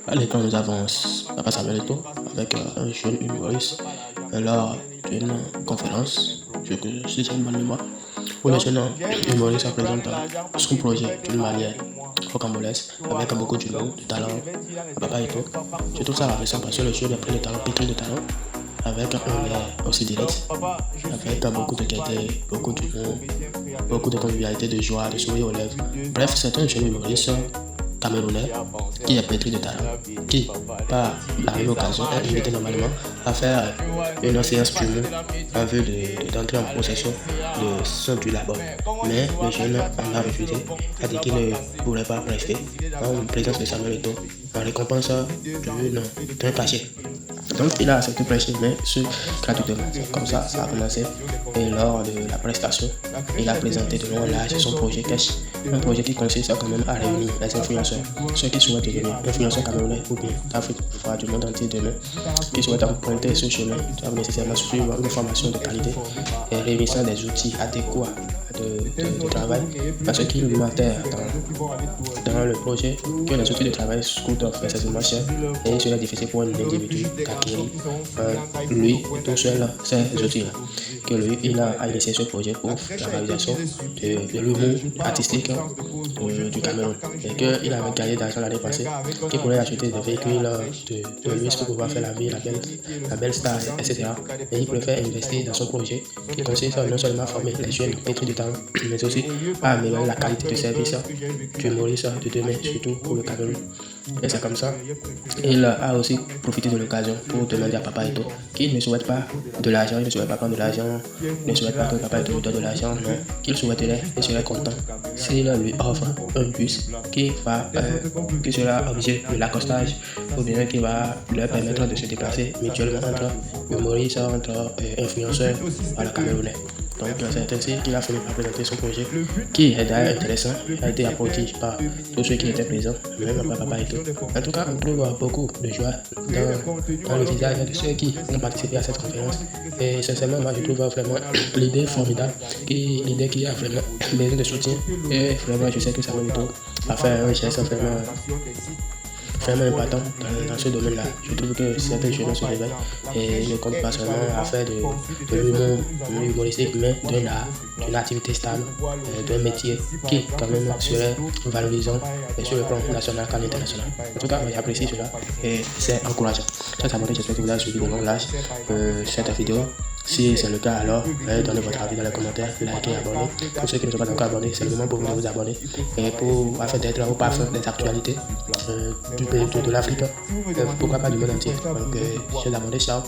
À l'écran, nous avons Papa Samuel Eto'o avec un jeune humoriste lors d'une conférence, si j'ai une bonne mémoire, où le jeune humoriste présente son projet d'une manière rocambolesque, avec beaucoup d'humour, de talent à Papa Eto'o. Je trouve ça intéressant parce que le jeune est plein de talent, pétri de talent, avec un air aussi direct, avec beaucoup de qualité, beaucoup d'humour, beaucoup de convivialité, de joie, de sourire aux lèvres. Bref, c'est un jeune humoriste camerounais qui est pétri de talent, qui, par la même occasion, est invité normalement à faire une séance d'humour en vue d'entrer en possession de son du labor. Mais le jeune en a refusé, a dit qu'il ne pourrait pas prester en présence de Samuel Eto'o en récompense d'un cachet. Donc il a accepté de prêcher, mais gratuitement. C'est comme ça a commencé. Et lors de la prestation, il a présenté de long en large son projet Cash. Un projet qui consiste quand même à réunir les influenceurs, ceux qui souhaitent devenir influenceurs camerounais ou bien d'Afrique, voire du monde entier demain, qui souhaitent emprunter ce chemin, doivent nécessairement suivre une formation de qualité et réunissant des outils adéquats de travail, parce qu'il manquait dans le projet que les outils de travail coûtent excessivement cher et il serait difficile pour un individu d'acquérir lui tout seul ces outils-là. Que lui, il a initié ce projet pour la réalisation de l'humour artistique du Cameroun et qu'il avait gagné d'argent l'année passée, qu'il pourrait acheter des véhicules de luxe pour pouvoir faire la vie, la belle star, etc. Et il préfère investir dans son projet qui consiste non seulement à former les jeunes pétris de talent, mais aussi à améliorer la qualité de service du humoriste de demain, surtout pour le Cameroun. Et c'est comme ça. Il a aussi profité de l'occasion pour demander à Papa Eto'o qu'il ne souhaite pas de l'argent, il ne souhaite pas prendre de l'argent, il ne souhaite pas que Papa Eto'o lui donne de l'argent, non. Qu'il souhaiterait et serait content s'il lui offre un bus qui sera obligé de l'accostage ou bien qui va leur permettre de se déplacer mutuellement entre humoristes, entre influenceurs à la Camerounais. Donc c'est ainsi qu'il a fini par présenter son projet qui est d'ailleurs intéressant, a été applaudi par tous ceux qui étaient présents, même par Papa Eto'o. En tout cas, on trouve beaucoup de joie dans le visage de ceux qui ont participé à cette conférence. Et sincèrement, moi je trouve vraiment l'idée formidable, l'idée qui a vraiment besoin de soutien. Et vraiment, je sais que Samuel Eto'o a fait un geste vraiment important dans ce domaine-là. Je trouve que certains jeunes se réveillent et ne comptent pas seulement à faire de l'humour humoristique, mais d'une activité stable, d'un métier qui quand même serait valorisant sur le plan national qu'à l'international. En tout cas, j'apprécie cela et c'est encourageant. Chers abonnés, j'espère que vous avez suivi de long large cette vidéo. Si c'est le cas, alors veuillez donner votre avis dans les commentaires, likez, abonnez. Pour ceux qui ne sont pas encore abonnés, c'est le moment pour vous de vous abonner et afin d'être au parfum des actualités du pays de l'Afrique, pourquoi pas du monde entier. Donc, chers abonnés, ciao.